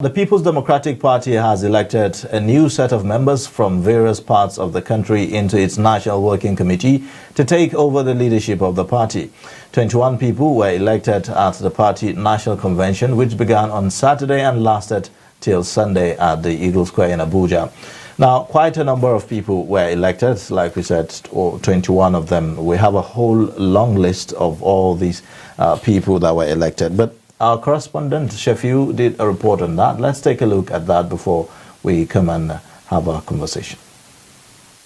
The People's Democratic Party has elected a new set of members from various parts of the country into its National Working Committee to take over the leadership of the party. 21 people were elected at the party National Convention, which began on Saturday and lasted till Sunday at the Eagle Square in Abuja. Now, quite a number of people were elected, like we said, 21 of them. We have a whole long list of all these people that were elected. But our correspondent, Shefiu, did a report on that. Let's take a look at that before we come and have our conversation.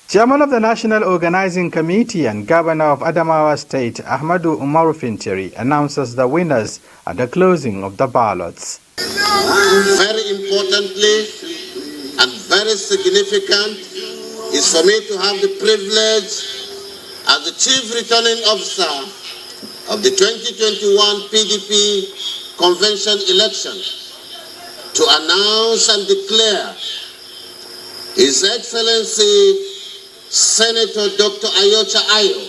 Chairman of the National Organizing Committee and Governor of Adamawa State, Ahmadu Umaru Fintiri, announces the winners at the closing of the ballots. Very importantly and very significant is for me to have the privilege as the Chief Returning Officer of the 2021 PDP Convention election to announce and declare His Excellency Senator Dr. Ayocha Ayo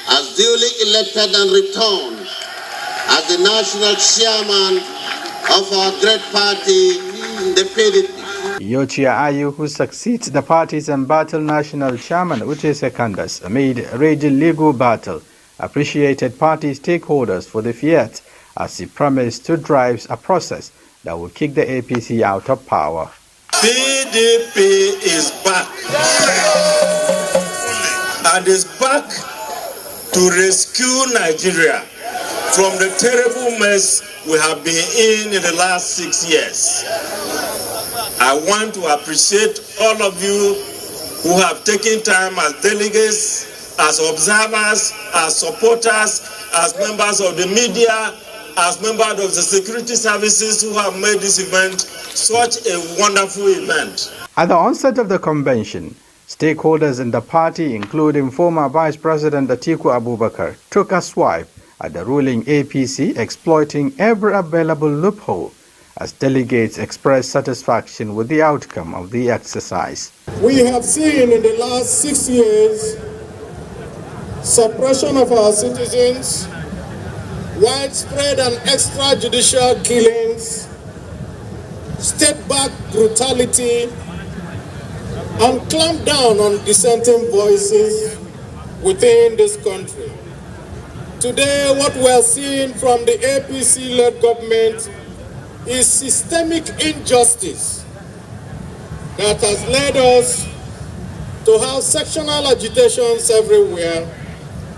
as duly elected and returned as the national chairman of our great party, the PDP. Ayocha Ayo, who succeeds the party's embattled national chairman Uche Secondas amid a raging legal battle, appreciated party stakeholders for the fiat as he promised to drive a process that will kick the APC out of power. PDP is back and is back to rescue Nigeria from the terrible mess we have been in the last 6 years. I want to appreciate all of you who have taken time as delegates, as observers, as supporters, as members of the media, as members of the security services who have made this event such a wonderful event. At the onset of the convention, stakeholders in the party, including former Vice President Atiku Abubakar, took a swipe at the ruling APC, exploiting every available loophole as delegates expressed satisfaction with the outcome of the exercise. We have seen in the last 6 years suppression of our citizens, widespread and extrajudicial killings, state-backed brutality, and clamp down on dissenting voices within this country. Today, what we are seeing from the APC-led government is systemic injustice that has led us to have sectional agitations everywhere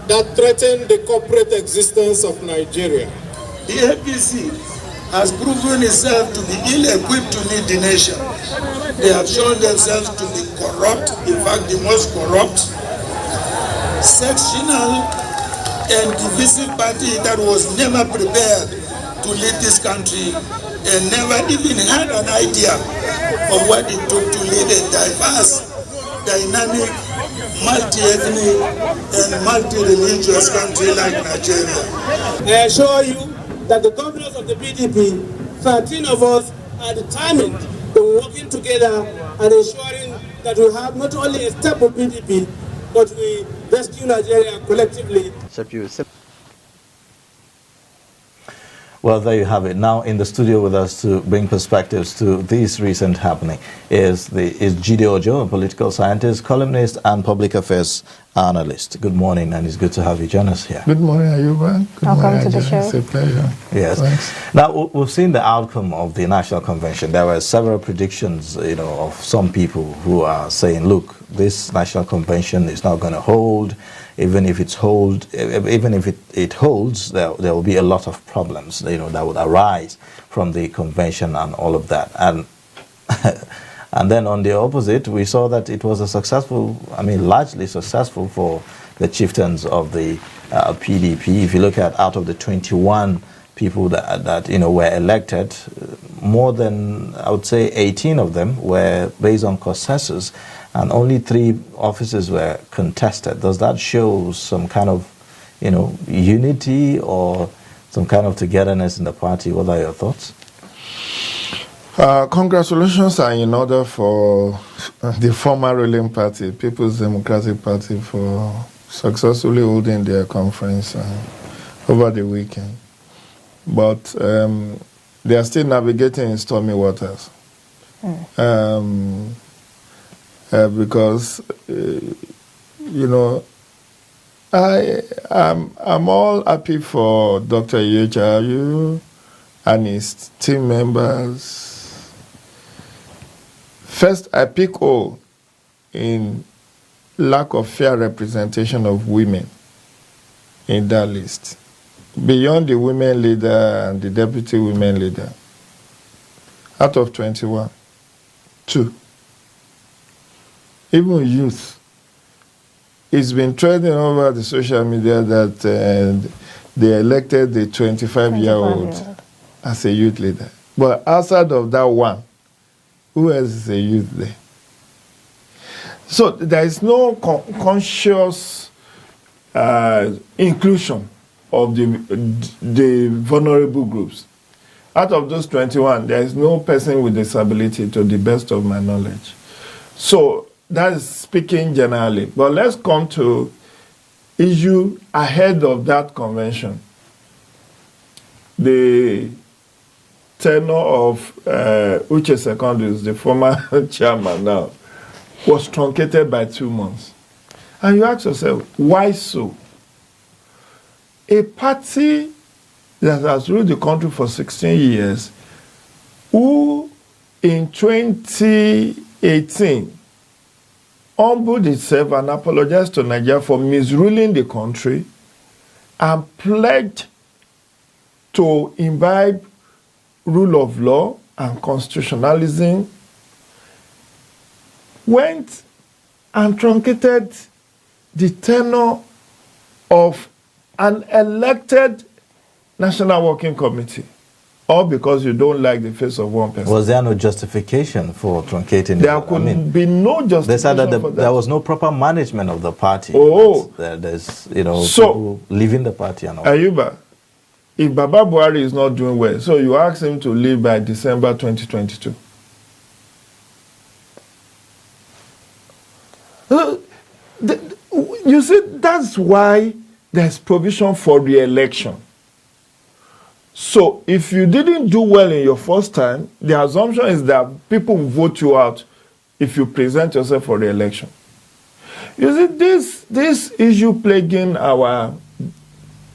that threaten the corporate existence of Nigeria. The APC has proven itself to be ill-equipped to lead the nation. They have shown themselves to be corrupt, in fact the most corrupt, sectional and divisive party that was never prepared to lead this country and never even had an idea of what it took to lead a diverse, dynamic, multi-ethnic and multi-religious country like Nigeria. I assure you that the governors of the PDP, 13 of us, are determined to working together and ensuring that we have not only a stable PDP, but we rescue Nigeria collectively. Well, there you have it. Now in the studio with us to bring perspectives to this recent happening is Jide Ojo, a political scientist, columnist, and public affairs analyst. Good morning, and it's good to have you join us here. Good morning, Ayuba. Welcome to the show. It's a pleasure. Yes. Thanks. Now we've seen the outcome of the National Convention. There were several predictions, of some people who are saying, "Look, this National Convention is not going to hold. Even if it holds, there will be a lot of problems, that would arise from the convention and all of that." And and then on the opposite, we saw that it was largely successful for the chieftains of the PDP. If you look at out of the 21 people that were elected, more than, I would say, 18 of them were based on consensus, and only 3 offices were contested. Does that show some kind of, unity or some kind of togetherness in the party? What are your thoughts? Congratulations are in order for the former ruling party, People's Democratic Party, for successfully holding their conference over the weekend. But They are still navigating in stormy waters. Because, you know, I'm all happy for Dr. Iyechayu and his team members. First, I pick all in lack of fair representation of women in that list. Beyond the women leader and the deputy women leader, out of 21, 2. Even youth. It's been trending over the social media that they elected the 25-year-old as a youth leader. But outside of that one, who else is a youth there? So there is no conscious inclusion of the vulnerable groups. Out of those 21, there is no person with disability, to the best of my knowledge. So that is speaking generally. But let's come to issue ahead of that convention. The tenure of Uche Secondus, the former chairman now, was truncated by 2 months. And you ask yourself, why so? A party that has ruled the country for 16 years, who in 2018 humbled itself and apologized to Nigeria for misruling the country and pledged to imbibe rule of law and constitutionalism, went and truncated the tenure of an elected National Working Committee, all because you don't like the face of one person. Was there no justification for truncating it? There could be no justification. They said that there was no proper management of the party. Oh, there's people leaving the party and all. Ayuba, if Baba Buhari is not doing well, so you ask him to leave by December 2022. You see, that's why there's provision for re-election. So if you didn't do well in your first time, the assumption is that people will vote you out if you present yourself for re-election. You see, this issue plaguing our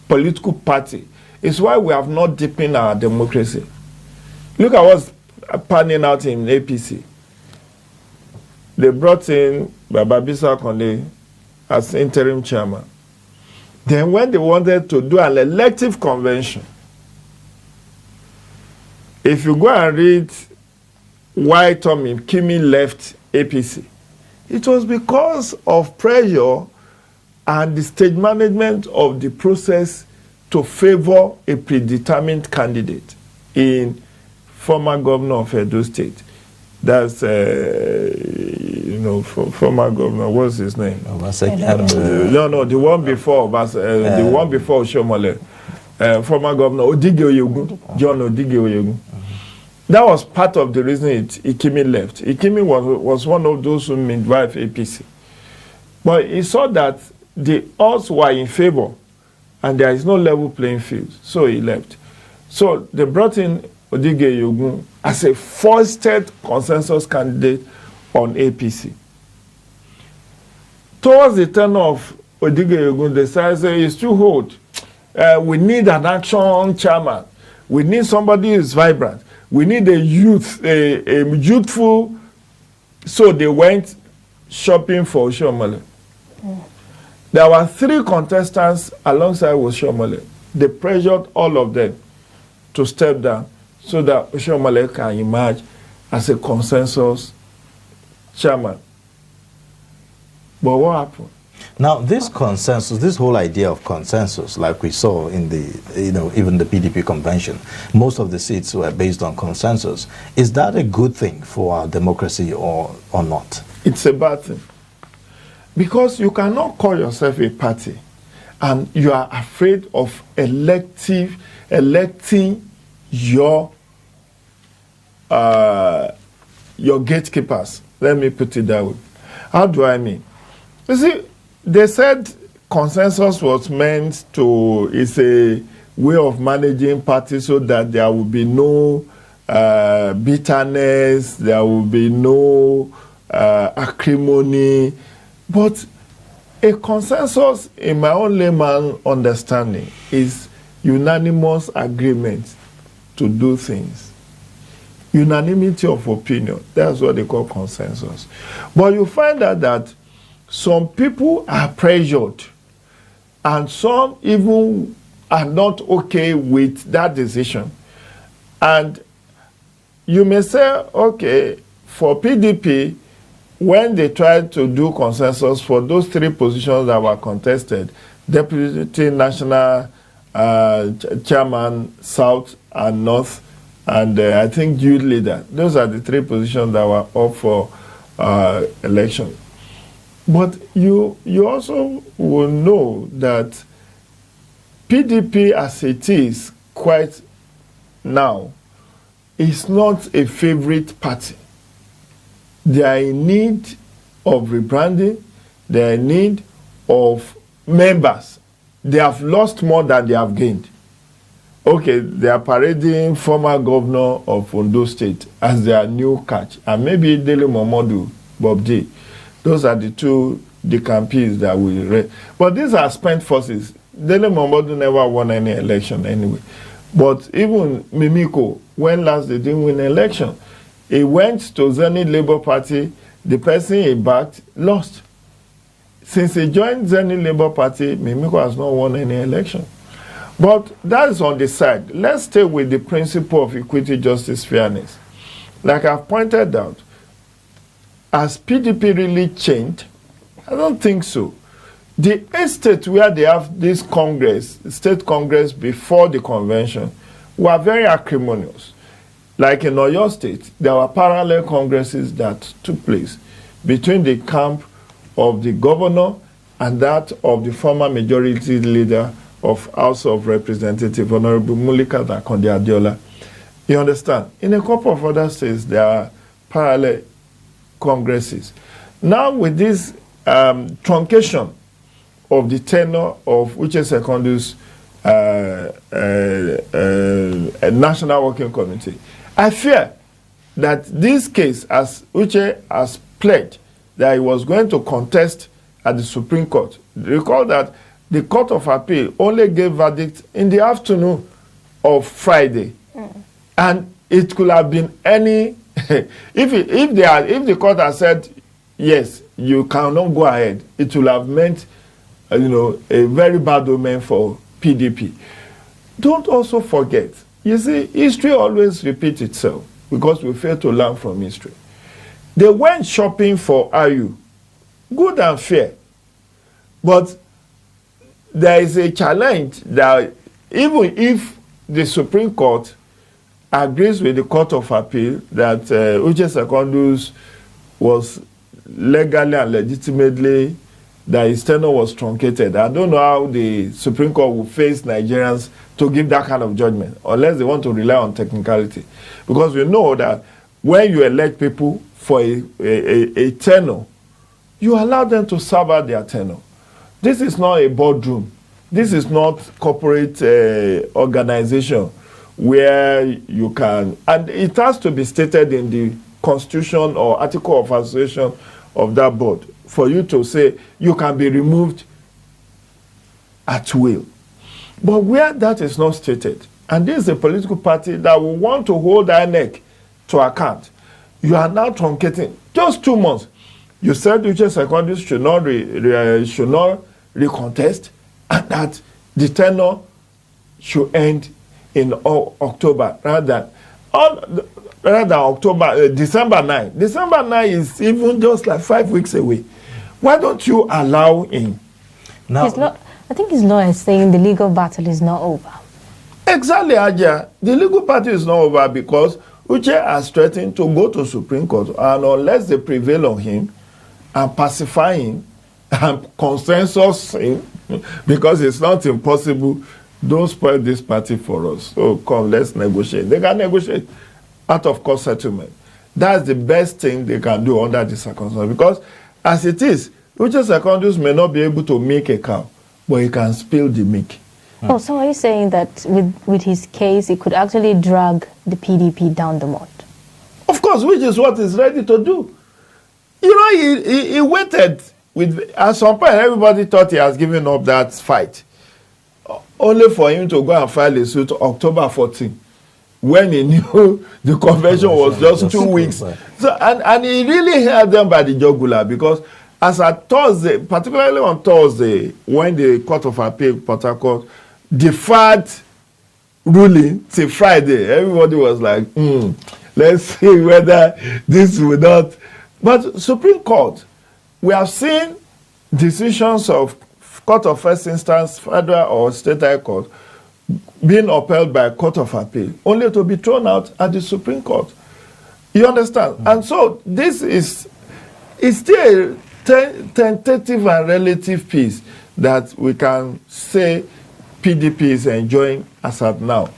political party is why we have not deepened our democracy. Look at what's panning out in APC. They brought in Baba Bisa Konde as interim chairman. Then when they wanted to do an elective convention, if you go and read why Tommy Kimi left APC, it was because of pressure and the stage management of the process to favor a predetermined candidate in former governor of Edo State. That's, former governor, what's his name? No, the one before, the one before Shomole. Former governor Odige Oyegun, John Odige Oyegun. That was part of the reason Ikimi left. Ikimi was one of those who midwife APC. But he saw that the odds were in favor and there is no level playing field, so he left. So they brought in Odige Oyegun as a foisted consensus candidate on APC. Towards the turn of Odige Oyegun, they said it's too old. We need an action chairman. We need somebody who is vibrant. We need a youthful. So they went shopping for Oshiomhole. There were 3 contestants alongside Oshiomhole. They pressured all of them to step down so that Oshiomhole can emerge as a consensus chairman. But what happened? Now, this consensus, this whole idea of consensus, like we saw in the, even the PDP convention, most of the seats were based on consensus. Is that a good thing for our democracy or not? It's a bad thing. Because you cannot call yourself a party and you are afraid of electing your gatekeepers. Let me put it that way. How do I mean? You see, they said consensus was meant to, it's a way of managing parties so that there will be no bitterness, there will be no acrimony. But a consensus, in my own layman understanding, is unanimous agreement to do things. Unanimity of opinion. That's what they call consensus. But you find out that some people are pressured and some even are not okay with that decision. And you may say, okay, for PDP, when they tried to do consensus for those three positions that were contested, Deputy National Chairman, South and North, and I think Youth Leader, those are the three positions that were up for election. But you also will know that PDP as it is quite now is not a favorite party. They are in need of rebranding. They are in need of members. They have lost more than they have gained. Okay, they are parading former governor of Ondo State as their new catch. And maybe Dele Momodu, Bob D. Those are the two decampees that we read. But these are spent forces. Dele Momodu never won any election anyway. But even Mimiko, when last they didn't win an election, he went to Zenith Labour Party, the person he backed lost. Since he joined Zenith Labour Party, Mimiko has not won any election. But that is on the side. Let's stay with the principle of equity, justice, fairness. Like I've pointed out, has PDP really changed? I don't think so. The estate where they have this Congress, state Congress before the convention, were very acrimonious. Like in Oyo State, there were parallel congresses that took place between the camp of the governor and that of the former majority leader of House of Representatives, Honorable Mulika Dakonde Adiola. You understand? In a couple of other states, there are parallel congresses. Now with this truncation of the tenure of Uche Secondo's National Working Committee, I fear that this case, as Uche has pledged that he was going to contest at the Supreme Court, recall that the Court of Appeal only gave verdict in the afternoon of Friday. And it could have been any, if the court had said, yes, you cannot go ahead, it would have meant, a very bad omen for PDP. Don't also forget, you see, history always repeats itself because we fail to learn from history. They went shopping for Ayu, good and fair, but there is a challenge that even if the Supreme Court agrees with the Court of Appeal that Uche Secondus was legally and legitimately, that his tenure was truncated. I don't know how the Supreme Court will face Nigerians to give that kind of judgment, unless they want to rely on technicality. Because we know that when you elect people for a tenure, you allow them to serve out their tenure. This is not a boardroom. This is not corporate organization where you can, and it has to be stated in the Constitution or Article of Association of that board for you to say you can be removed at will. But where that is not stated, and this is a political party that will want to hold INEC to account, you are now truncating just 2 months. You said Uche Secondus should not recontest, and that the tenure should end in October rather than October, December 9. December 9 is even just like 5 weeks away. Why don't you allow him? Now, I think his lawyer is saying the legal battle is not over. Exactly, Aja. The legal battle is not over because Uche has threatened to go to Supreme Court, and unless they prevail on him and pacify him and consensus him, because it's not impossible, don't spoil this party for us. So come, let's negotiate. They can negotiate out of court settlement. That's the best thing they can do under the circumstances. Because as it is, Uche Secondus may not be able to milk a cow, but he can spill the milk. Oh, so are you saying that with his case, it could actually drag the PDP down the mud? Of course, which is what he's ready to do. You know, he waited with, at some point, everybody thought he has given up that fight. Only for him to go and file a suit October 14, when he knew the convention was just 2 weeks. So, and he really held them by the jugular, because as at Thursday, particularly on Thursday, when the Court of Appeal, Port Harcourt, deferred ruling till Friday, everybody was like, let's see whether this will not. But Supreme Court, we have seen decisions of Court of First Instance, Federal or State High Court, being upheld by Court of Appeal, only to be thrown out at the Supreme Court. You understand? And so this is still a tentative and relative peace that we can say PDP is enjoying as at now.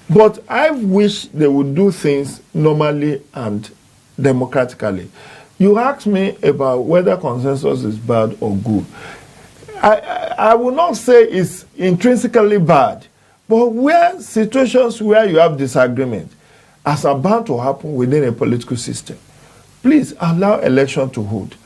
But I wish they would do things normally and democratically. You asked me about whether consensus is bad or good. I will not say it's intrinsically bad, but where situations where you have disagreement, as are bound to happen within a political system, please allow election to hold.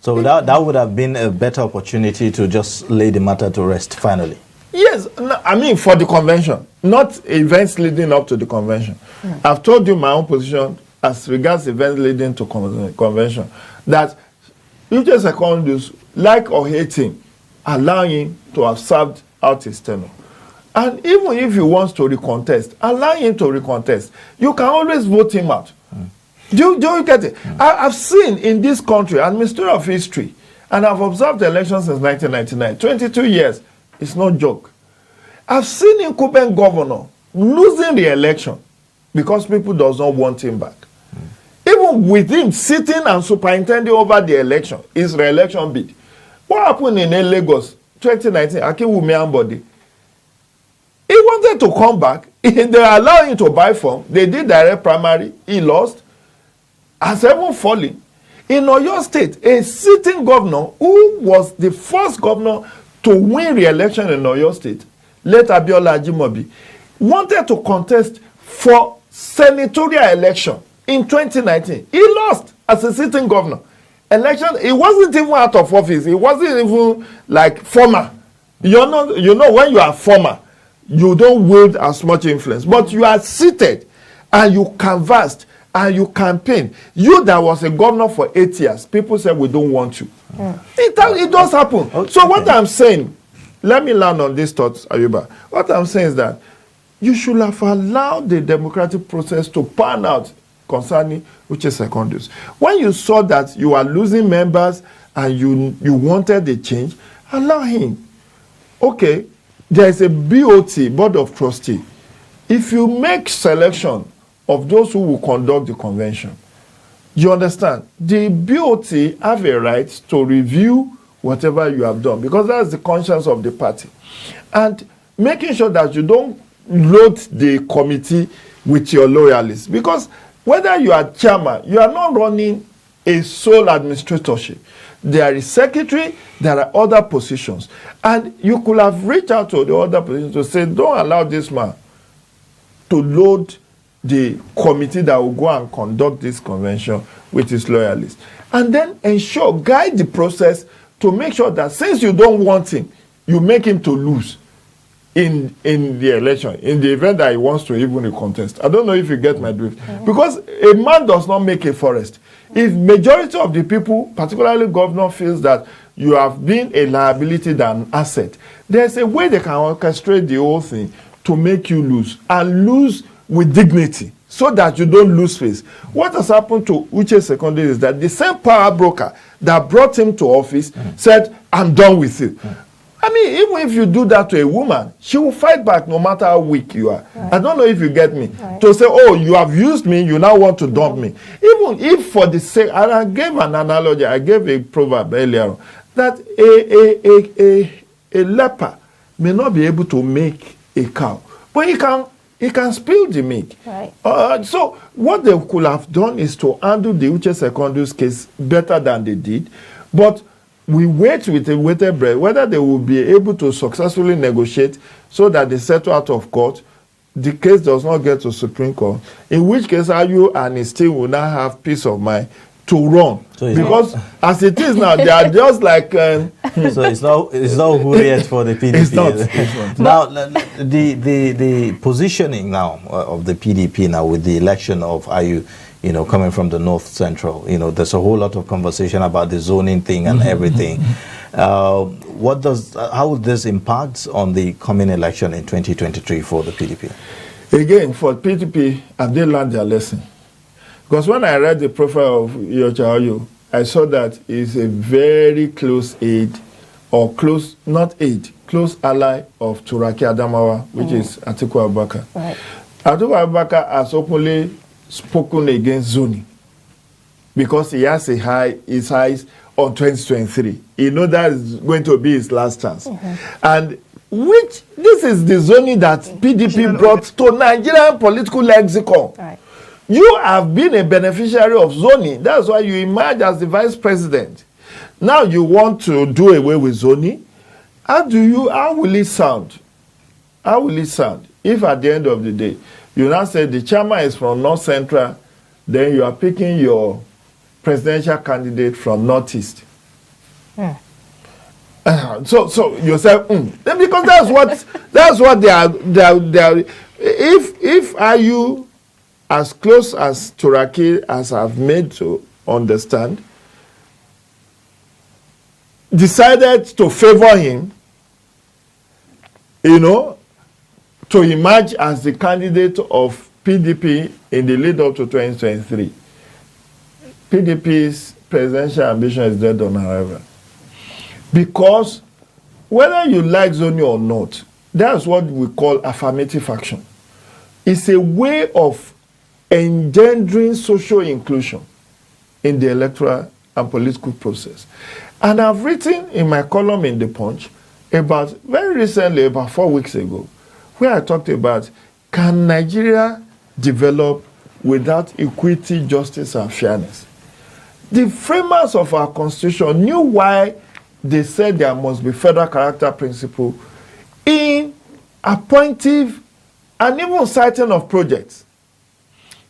So that would have been a better opportunity to just lay the matter to rest finally. Yes, no, I mean for the convention, not events leading up to the convention. I've told you my own position as regards events leading to convention, that if just secondus, like or hating, allow him to have served out his tenure. And even if he wants to recontest, allow him to recontest. You can always vote him out. Do you get it? I've seen in this country, and Ministry of History, and I've observed the elections since 1999, 22 years, it's no joke. I've seen incumbent governor losing the election because people does not want him back. Even with him sitting and superintending over the election, his re-election bid. What happened in Lagos 2019, Akiwumi Ambode? He wanted to come back. They allowed him to buy form. They did direct primary. He lost. Has even fallen. In Oyo State, a sitting governor who was the first governor to win re-election in Oyo State, late Abiola Ajimobi, wanted to contest for senatorial election in 2019. He lost as a sitting governor. Election, he wasn't even out of office. He wasn't even like former. You know when you are former, you don't wield as much influence. But you are seated and you canvassed and you campaign. You that was a governor for 8 years, people say we don't want you. It does happen. Okay. So what I'm saying, let me land on these thoughts, Ayuba. What I'm saying is that you should have allowed the democratic process to pan out concerning Uche Secondus. When you saw that you are losing members and you wanted a change, allow him. Okay, there is a BOT, Board of Trustees. If you make selection of those who will conduct the convention, you understand, the BOT have a right to review whatever you have done, because that's the conscience of the party. And making sure that you don't load the committee with your loyalists, because whether you are chairman, you are not running a sole administratorship. There is secretary, there are other positions. And you could have reached out to the other positions to say, don't allow this man to load the committee that will go and conduct this convention with his loyalists. And then ensure, guide the process to make sure that since you don't want him, you make him to lose in the election, in the event that he wants to even contest. I don't know if you get my drift. Because a man does not make a forest. If majority of the people, particularly governor, feels that you have been a liability than an asset, there's a way they can orchestrate the whole thing to make you lose, and lose with dignity, so that you don't lose face. What has happened to Uche Secondus is that the same power broker that brought him to office said, I'm done with you. I mean, even if you do that to a woman, she will fight back no matter how weak you are. Right. I don't know if you get me. Right. To say, oh, you have used me, you now want to dump me. Even if for the sake, and I gave an analogy, I gave a proverb earlier, that a leper may not be able to make a cow, but he can spill the milk. Right. So what they could have done is to handle the Uche Secondus case better than they did, but we wait with a bated breath whether they will be able to successfully negotiate so that they settle out of court. The case does not get to Supreme Court, in which case Ayu and his team will now have peace of mind to run. So because as it is now, they are just like... so it's not Hurriyet for the PDP. It's not. Now, the positioning now of the PDP now with the election of Ayu, coming from the North Central, there's a whole lot of conversation about the zoning thing and everything. How would this impact on the coming election in 2023 for the PDP? Again, for PDP, have they learned their lesson? Because when I read the profile of Iyorchia Ayu, I saw that he's a very close aide, or close ally of Turaki Adamawa, which is Atiku Abubakar. Right. Atiku Abubakar has openly spoken against zoning because he has his eyes on 2023. He knows that is going to be his last chance. And this is the zoning that PDP brought to Nigerian political lexicon. Right. You have been a beneficiary of zoning. That's why you emerged as the vice president. Now you want to do away with zoning. How will it sound? How will it sound if at the end of the day you now say the chairman is from North Central, then you are picking your presidential candidate from Northeast? So you say, because that's what they are. If are you as close as Turaki as I've made to understand, decided to favor him, to emerge as the candidate of PDP in the lead up to 2023. PDP's presidential ambition is dead on arrival. Because whether you like zoning or not, that's what we call affirmative action. It's a way of engendering social inclusion in the electoral and political process. And I've written in my column in The Punch very recently, about 4 weeks ago, where I talked about, can Nigeria develop without equity, justice, and fairness? The framers of our constitution knew why they said there must be federal character principle in appointive and even citing of projects.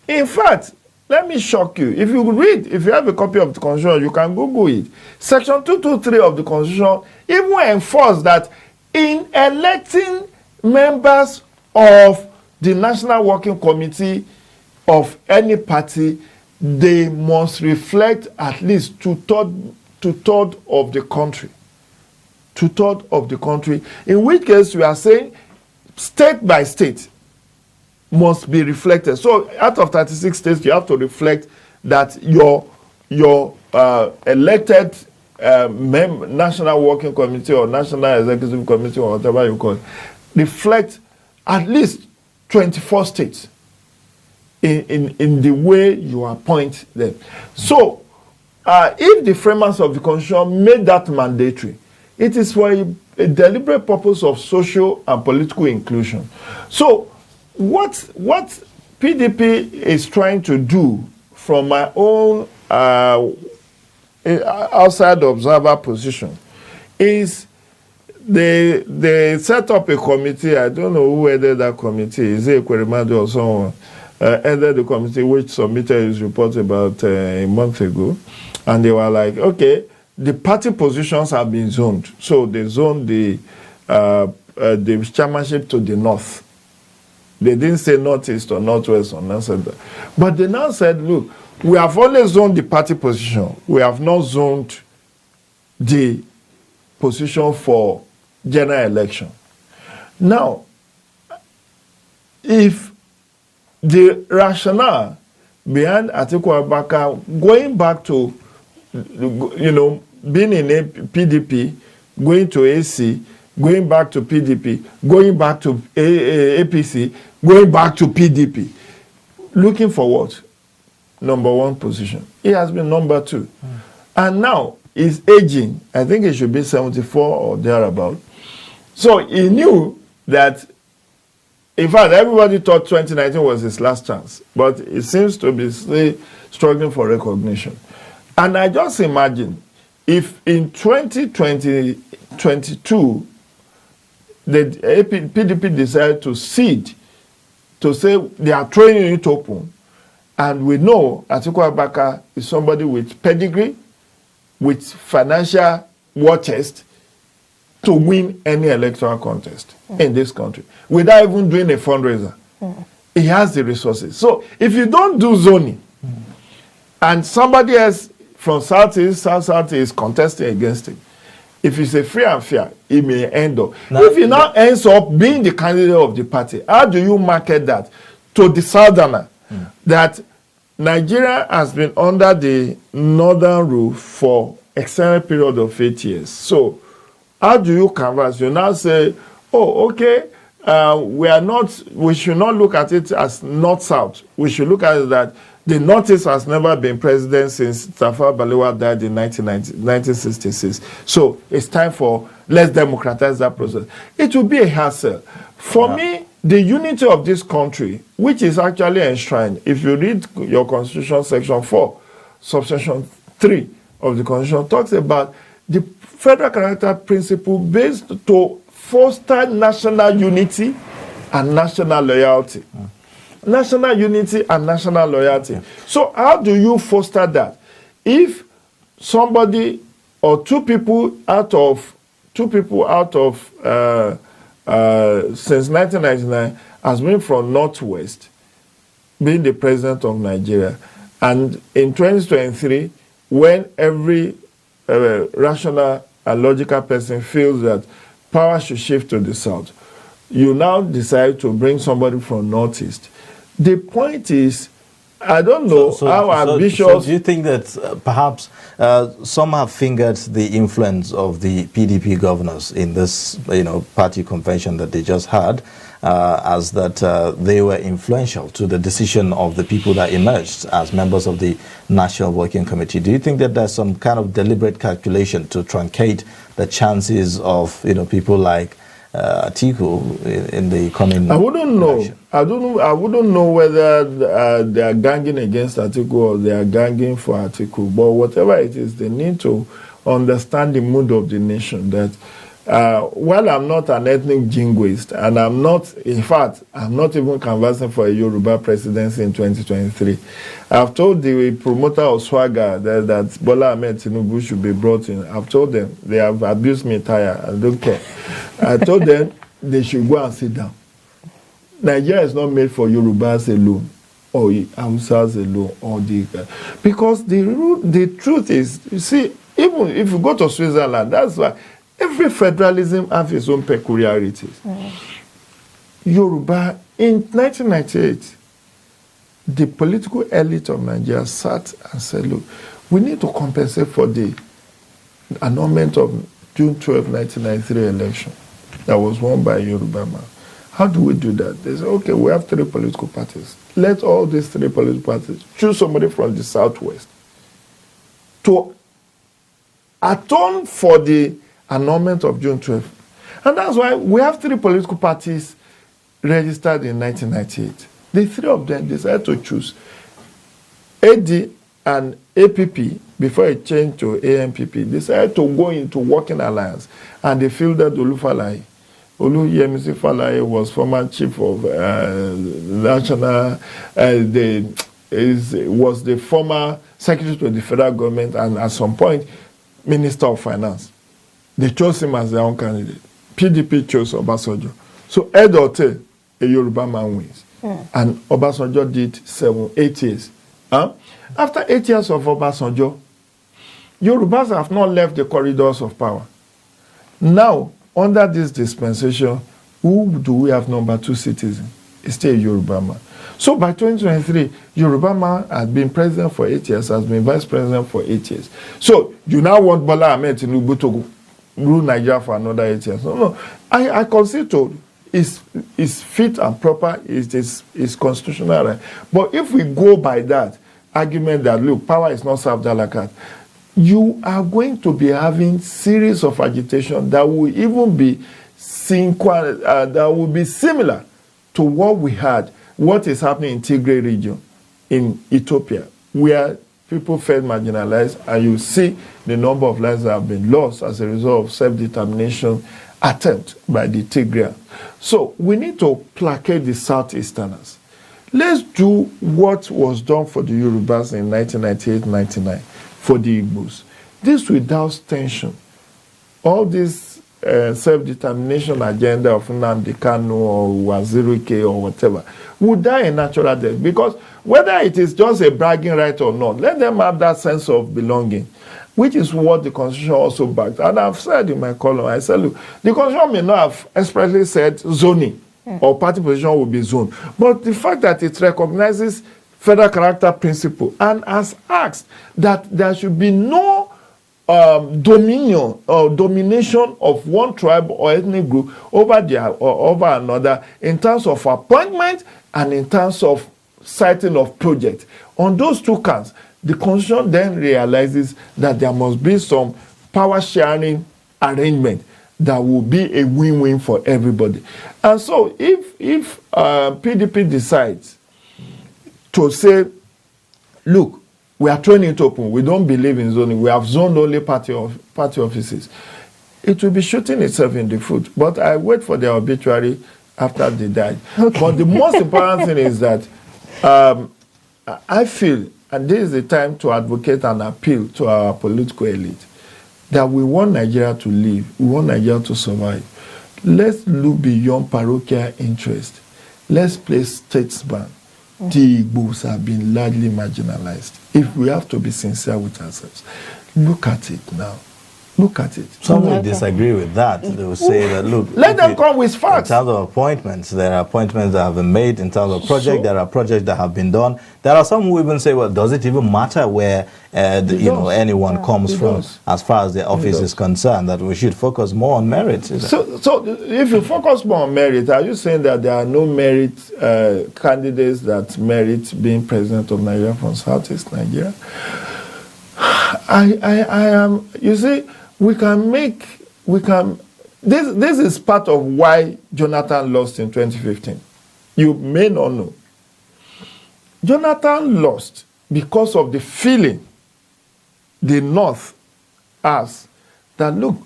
In fact, let me shock you. If you have a copy of the Constitution, you can Google it. Section 223 of the Constitution even enforces that in electing members of the National Working Committee of any party, they must reflect at least two-thirds of the country. Two-thirds of the country. In which case, we are saying state by state must be reflected. So out of 36 states, you have to reflect that your elected National Working Committee or National Executive Committee or whatever you call it, reflect at least 24 states in the way you appoint them. So if the framers of the Constitution made that mandatory, it is for a deliberate purpose of social and political inclusion. So what PDP is trying to do, from my own outside observer position, is they set up a committee. I don't know who headed that committee. Is it Kwerimadu or someone? Headed the committee which submitted his report about a month ago. And they were like, okay, the party positions have been zoned. So they zoned the chairmanship to the north. They didn't say northeast or northwest or north center. But they now said, look, we have only zoned the party position. We have not zoned the position for general election. Now, if the rationale behind Atiku Abubakar going back to, being in a PDP, going to AC, going back to PDP, going back to APC, going back to PDP, looking for what? Number one position. He has been number two. And now he's aging. I think he should be 74 or thereabout. So he knew that, in fact, everybody thought 2019 was his last chance. But he seems to be still struggling for recognition. And I just imagine, if in 2022 the PDP decided to cede, to say they are throwing it open, and we know Atiku Abubakar is somebody with pedigree, with financial war chest, to win any electoral contest in this country without even doing a fundraiser. He has the resources. So if you don't do zoning and somebody else from Southeast, South is contesting against him, if it's a free and fair, it may end up. If he now ends up being the candidate of the party, how do you market that to the Southerner that Nigeria has been under the northern rule for extended period of 8 years? So how do you canvass? You now say, oh, okay, we should not look at it as north-south. We should look at it that the Northeast has never been president since Tafawa Balewa died in 1966. So it's time for, let's democratize that process. It will be a hassle. For me, the unity of this country, which is actually enshrined, if you read your Constitution, Section 4, Subsection 3 of the Constitution, talks about the federal character principle based to foster national unity and national loyalty. National unity and national loyalty. So how do you foster that? If somebody or two people out of since 1999 has been from Northwest, being the president of Nigeria, and in 2023, when every rational and logical person feels that power should shift to the South, you now decide to bring somebody from Northeast. The point is, I don't know how ambitious... So do you think that perhaps some have fingered the influence of the PDP governors in this party convention that they just had, as that they were influential to the decision of the people that emerged as members of the National Working Committee? Do you think that there's some kind of deliberate calculation to truncate the chances of people like Atiku in the coming? I wouldn't know. election? I wouldn't know whether they are ganging against Atiku or they are ganging for Atiku. But whatever it is, they need to understand the mood of the nation. That while I'm not an ethnic jingoist, and I'm not even canvassing for a Yoruba presidency in 2023. I've told the promoter of Swagger that Bola Ahmed Tinubu should be brought in. I've told them they have abused me tire. I don't care. I told them they should go and sit down. Nigeria is not made for Yorubas alone, or Hausas alone, or because the truth is, you see, even if you go to Switzerland, that's why every federalism has its own peculiarities. Yoruba, in 1998, the political elite of Nigeria sat and said, look, we need to compensate for the annulment of June 12, 1993 election that was won by Yoruba man. How do we do that? They say, okay, we have 3 political parties. Let all these 3 political parties choose somebody from the Southwest to atone for the annulment of June 12. And that's why we have 3 political parties registered in 1998. The 3 of them decided to choose AD and APP before it changed to AMPP. Decided to go into working alliance, and they fielded Olufalaye. Oluyemisi Falaye was former chief of national, was the former secretary to the federal government, and at some point, minister of finance. They chose him as their own candidate. PDP chose Obasanjo. So head or tail, a Yoruba man wins. And Obasanjo did 8 years. After 8 years of Obasanjo, Yorubas have not left the corridors of power. Now, under this dispensation, who do we have number 2 citizen? It's still a Yoruba man. So by 2023, Yoruba man has been president for 8 years, has been vice president for 8 years. So you now want Bola Ahmed Tinubu to rule Nigeria for another 8 years? No. I consider it's fit and proper, it's constitutional right. But if we go by that argument that, look, power is not served a la carte, you are going to be having series of agitation that will even be that will be similar to what we had, what is happening in Tigray region in Ethiopia, where people felt marginalized, and you see the number of lives that have been lost as a result of self-determination attempt by the Tigrayan. So we need to placate the Southeasterners. Let's do what was done for the Yorubas in 1998-99 for the Igbos. This without tension. All this self-determination agenda of Nnamdi Kanu or Waziruike or whatever would die a natural death, because whether it is just a bragging right or not, let them have that sense of belonging, which is what the Constitution also backed. And I've said in my column, I said, look, the Constitution may not have expressly said zoning or party position will be zoned, but the fact that it recognizes federal character principle and has asked that there should be no dominion or domination of one tribe or ethnic group over another in terms of appointment and in terms of citing of project. On those two counts, the Constitution then realizes that there must be some power sharing arrangement that will be a win-win for everybody. And so if PDP decides to say, look, we are throwing it open, we don't believe in zoning, we have zoned only party offices, it will be shooting itself in the foot. But I wait for their obituary after they die. Okay. But the most important thing is that I feel, and this is the time to advocate and appeal to our political elite, that we want Nigeria to live, we want Nigeria to survive. Let's look beyond parochial interest. Let's play statesman. The Igbos have been largely marginalized. If we have to be sincere with ourselves, look at it now. Look at it. Some will disagree with that. They will say that, look, let them come with facts. In terms of appointments, there are appointments that have been made. In terms of projects, there are projects that have been done. There are some who even say, well, does it even matter where anyone comes from as far as the office is concerned, that we should focus more on merit? So if you focus more on merit, are you saying that there are no merit candidates that merit being president of Nigeria from Southeast Nigeria? I am, you see, this is part of why Jonathan lost in 2015. You may not know. Jonathan lost because of the feeling the North has that, look,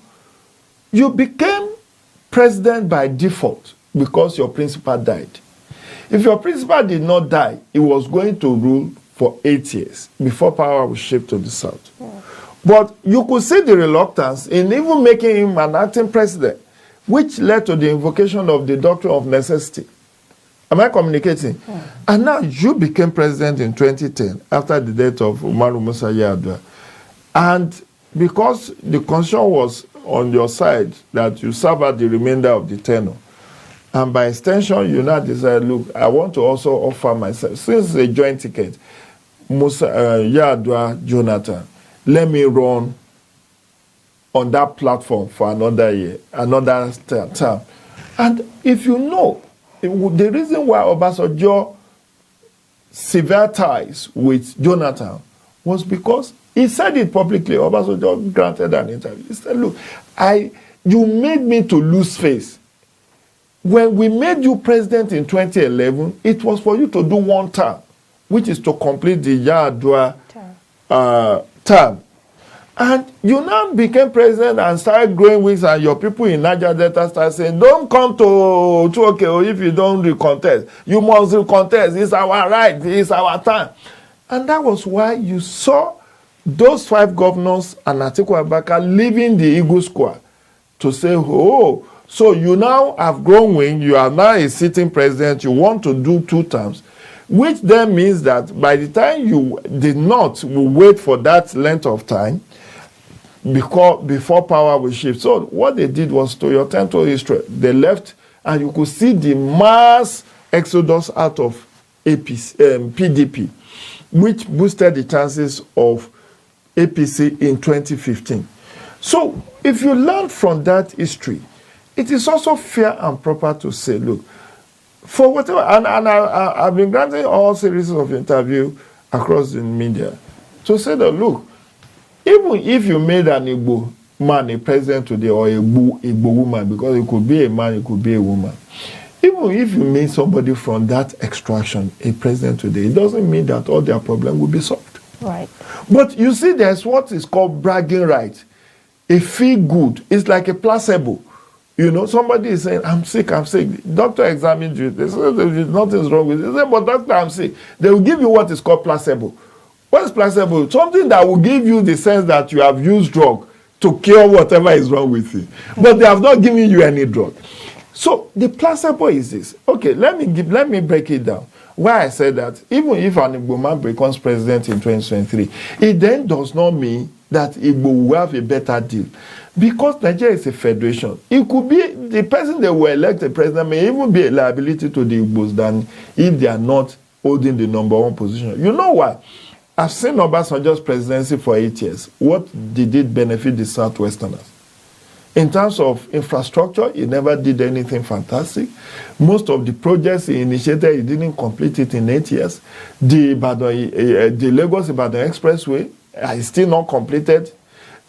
you became president by default because your principal died. If your principal did not die, he was going to rule for 8 years before power was shifted to the South. Yeah. But you could see the reluctance in even making him an acting president, which led to the invocation of the doctrine of necessity. Am I communicating? Yeah. And now you became president in 2010 after the death of Umaru Musa Yar'Adua. And because the constitution was on your side that you serve out the remainder of the tenure, and by extension, you now decide, look, I want to also offer myself, since it's a joint ticket, Musa Yar'Adua, Jonathan, let me run on that platform for another year, another term. And if you know, the reason why Obasanjo severed ties with Jonathan was because he said it publicly. Obasanjo granted an interview. He said, look, you made me to lose face. When we made you president in 2011, it was for you to do one term, which is to complete the Yar'Adua term. And you now became president and started growing wings, and your people in Niger Delta started saying, don't come to Chuoke if you don't recontest. You must recontest. It's our right. It's our time. And that was why you saw those 5 governors and Atiku Abubakar leaving the Eagle Square to say, oh, so you now have grown wing, you are now a sitting president, you want to do 2 terms, which then means that by the time you did not wait for that length of time, before power will shift. So what they did was, to your temporal history, they left, and you could see the mass exodus out of PDP, which boosted the chances of APC in 2015. So if you learn from that history, it is also fair and proper to say, look, for whatever, and I've been granting all series of interviews across the media to say that, look, even if you made an Igbo man a president today, or a Igbo woman, because it could be a man, it could be a woman, even if you made somebody from that extraction a president today, it doesn't mean that all their problems will be solved. Right. But you see, there's what is called bragging right. A feel good. It's like a placebo. You know, somebody is saying, I'm sick. Doctor examined you. They say, nothing's wrong with you. They say, but doctor, I'm sick. They will give you what is called placebo. What is placebo? Something that will give you the sense that you have used drug to cure whatever is wrong with you. But they have not given you any drug. So the placebo is this. Okay, let me break it down. Why I said that, even if an Igbo man becomes president in 2023, it then does not mean that Igbo will have a better deal. Because Nigeria is a federation. It could be the person that will elect the president may even be a liability to the Igbos than if they are not holding the number one position. You know why? I've seen Obasanjo's presidency for 8 years. What did it benefit the Southwesterners? In terms of infrastructure, he never did anything fantastic. Most of the projects he initiated, he didn't complete it in 8 years. The Lagos-Ibadan Expressway is still not completed.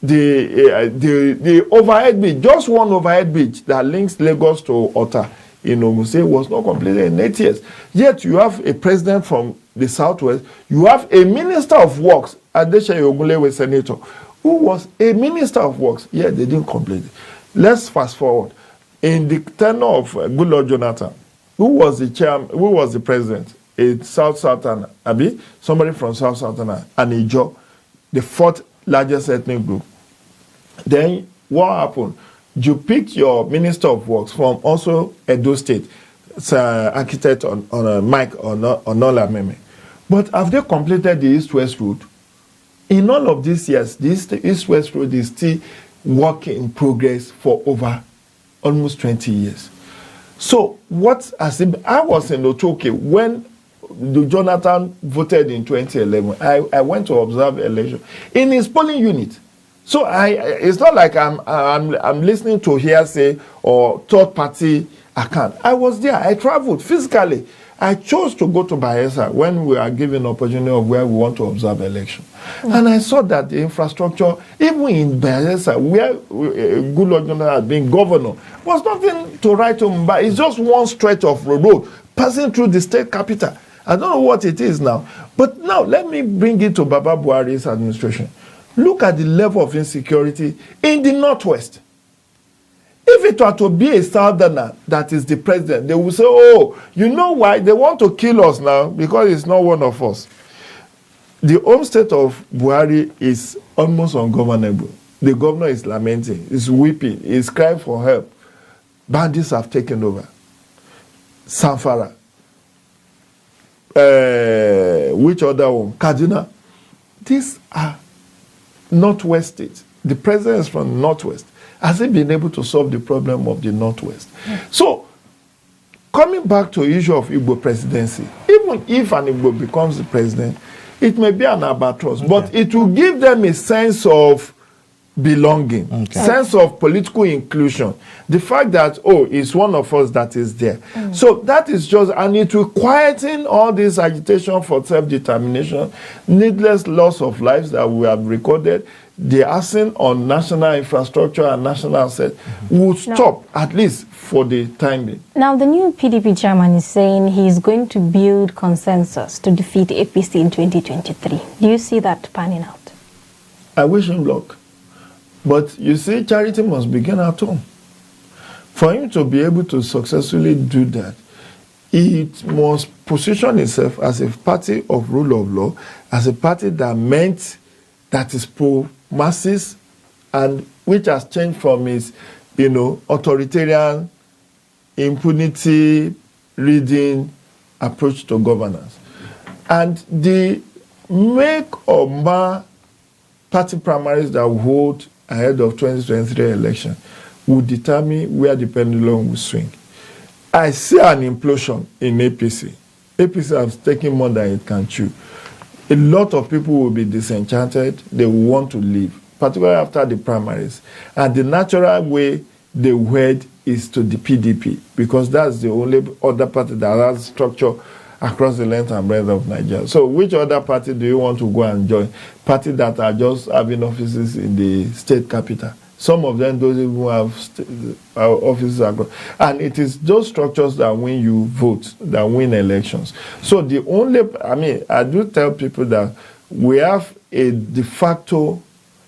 The overhead bridge, just one overhead bridge that links Lagos to Ota in Ogun State was not completed in 8 years. Yet you have a president from the Southwest, you have a minister of works, Adeshaye Ogunlewe Senator, who was a minister of works, yet they didn't complete it. Let's fast forward. In the tenure of Goodluck Jonathan, who was the president? A South-Southern, somebody from South-Southern, and Ijo, the fourth largest ethnic group. Then what happened? You picked your minister of works from also Edo State, architect on Mike Onolameme. But have they completed the East-West Road? In all of these years, this East-West Road is still work in progress for over almost 20 years. So what has it been? I was in Otoke when Jonathan voted in 2011. I went to observe election in his polling unit. So it's not like I'm listening to hearsay or third party account. I was there. I traveled physically. I chose to go to Bayelsa when we are given opportunity of where we want to observe election. And I saw that the infrastructure, even in Bayelsa, where Goodluck Jonathan had been governor, was nothing to write home about. It's just one stretch of road passing through the state capital. I don't know what it is now. But now, let me bring it to Baba Buhari's administration. Look at the level of insecurity in the Northwest. If it were to be a Southerner that is the president, they will say, oh, you know why? They want to kill us now because it's not one of us. The home state of Buhari is almost ungovernable. The governor is lamenting, is weeping, is crying for help. Bandits have taken over. Samfara. Which other one? Kaduna. These are Northwest states. The president is from the Northwest. Has he been able to solve the problem of the Northwest? So, coming back to the issue of Igbo presidency, even if an Igbo becomes the president, it may be an albatross, but it will give them a sense of belonging, sense of political inclusion. The fact that, oh, it's one of us that is there. So that is just, and it will quieten all this agitation for self-determination, needless loss of lives that we have recorded. The arson on national infrastructure and national assets will stop, at least for the time being. Now, the new PDP chairman is saying he's going to build consensus to defeat APC in 2023. Do you see that panning out? I wish him luck. But you see, charity must begin at home. For him to be able to successfully do that, it must position itself as a party of rule of law, as a party that is pro-masses, and which has changed from its, authoritarian, impunity, reading approach to governance. And the make or mar party primaries that will hold ahead of 2023 election will determine where the pendulum will swing. I see an implosion in APC. APC has taken more than it can chew. A lot of people will be disenchanted. They will want to leave, particularly after the primaries. And the natural way they will head is to the PDP, because that's the only other party that has structure across the length and breadth of Nigeria. So which other party do you want to go and join? Parties that are just having offices in the state capital. Some of them don't even have offices across. And it is those structures that win you votes, that win elections. So the only, I do tell people that We have a de facto,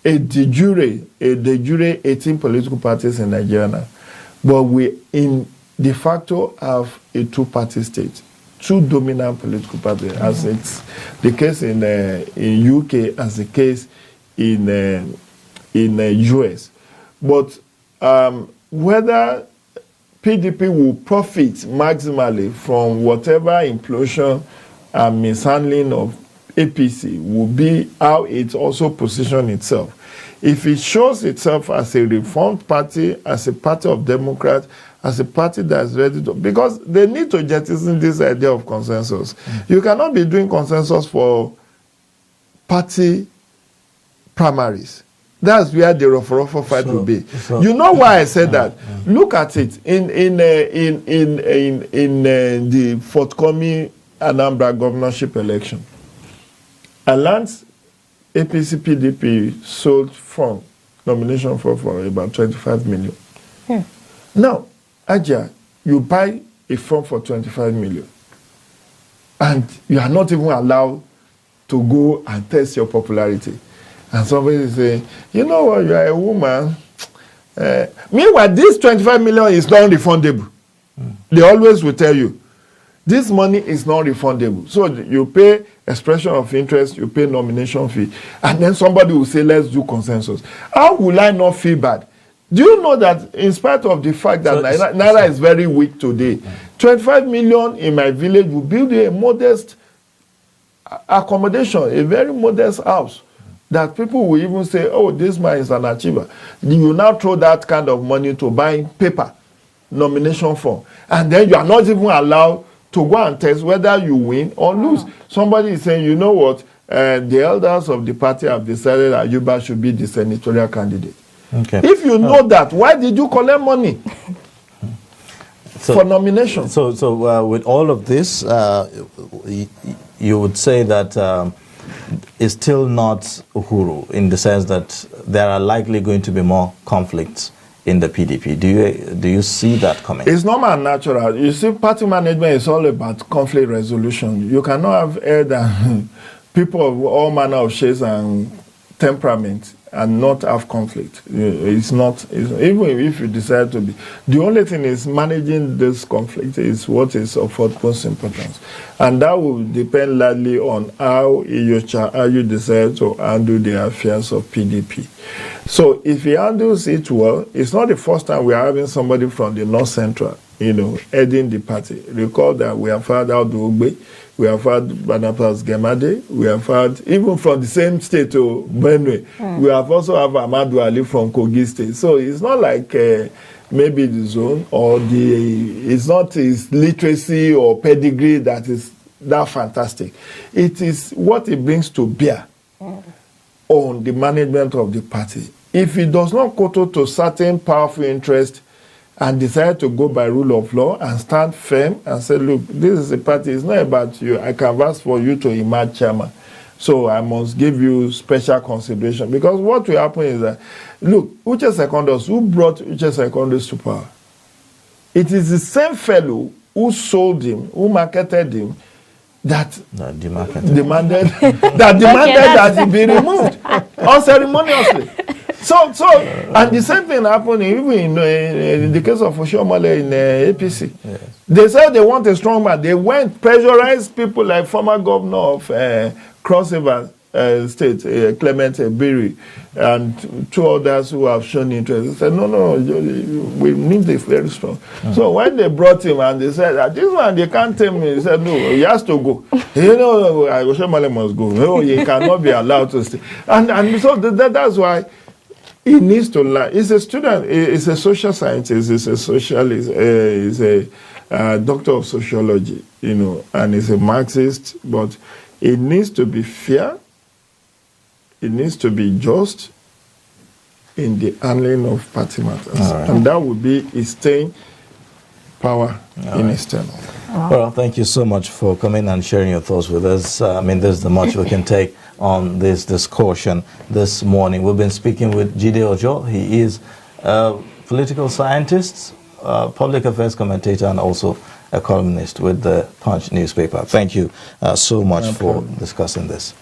a de jure 18 political parties in Nigeria now. But we, in de facto, have a two-party state, two dominant political parties, as it's the case in UK, as the case in US. But whether PDP will profit maximally from whatever implosion and mishandling of APC will be how it also positions itself. If it shows itself as a reformed party, as a party of Democrats, as a party that's ready to, because they need to jettison this idea of consensus. You cannot be doing consensus for party primaries. That's where the rough fight will be. You know why I said that? Look at it in the forthcoming Anambra governorship election. Alliance APC PDP sold from nomination for about 25 million. Now, Aja, you buy a form for 25 million, and you are not even allowed to go and test your popularity. And somebody is saying, you know what, you are a woman. Meanwhile, this 25 million is non-refundable. They always will tell you, this money is non-refundable. So you pay expression of interest, you pay nomination fee, and then somebody will say, let's do consensus. How will I not feel bad? Do you know that in spite of the fact that Naira is very weak today, 25 million in my village will build a modest accommodation, a very modest house, that people will even say, oh, this man is an achiever. You now throw that kind of money to buy paper, nomination form, and then you are not even allowed to go and test whether you win or lose. Somebody is saying, you know what, the elders of the party have decided that Ayuba should be the senatorial candidate. Okay. If you know that, why did you collect money for nomination? So with all of this, you would say that it's still not Uhuru, in the sense that there are likely going to be more conflicts in the PDP. Do you see that coming? It's normal and natural. You see, party management is all about conflict resolution. You cannot have than people of all manner of shades and temperament and not have conflict. It's not, even if you decide to be. The only thing is managing this conflict is what is of utmost importance. And that will depend largely on how you decide to handle the affairs of PDP. So if he handles it well, it's not the first time we are having somebody from the North Central, heading the party. Recall that we have had Audu Ogbe, we have had Barnabas Gemade, we have had, even from the same state to Benue, we have also have Amadou Ali from Kogi State. So it's not like maybe the zone or it's not his literacy or pedigree that is that fantastic. It is what it brings to bear on the management of the party. If it does not cater to certain powerful interests and decide to go by rule of law and stand firm and say, look, this is a party, it's not about you. I canvass for you to emerge chairman. So I must give you special consideration. Because what will happen is that, look, Uche Secondus, who brought Uche Secondus to power? It is the same fellow who sold him, who marketed him, that demanded that he be removed unceremoniously. So, and the same thing happened even in the case of Oshomole in APC. Yes. They said they want a strong man. They went, pressurized people like former governor of Cross River State, Clement Ebiri, and two others who have shown interest. They said, no, we need a very strong. So when they brought him and they said, this one, they can't tell me. He said, no, he has to go. Oshomole must go. No, he cannot be allowed to stay. And so that's why he needs to learn. He's a student. He's a social scientist. He's a socialist. He's a doctor of sociology, and he's a Marxist. But it needs to be fair. It needs to be just in the handling of party matters. Right. And that would be his staying power in his tenure. Well, thank you so much for coming and sharing your thoughts with us. There's the much we can take on this discussion this morning. We've been speaking with Jide Ojo. He is a political scientist, public affairs commentator, and also a columnist with the Punch newspaper. Thank you so much for discussing this.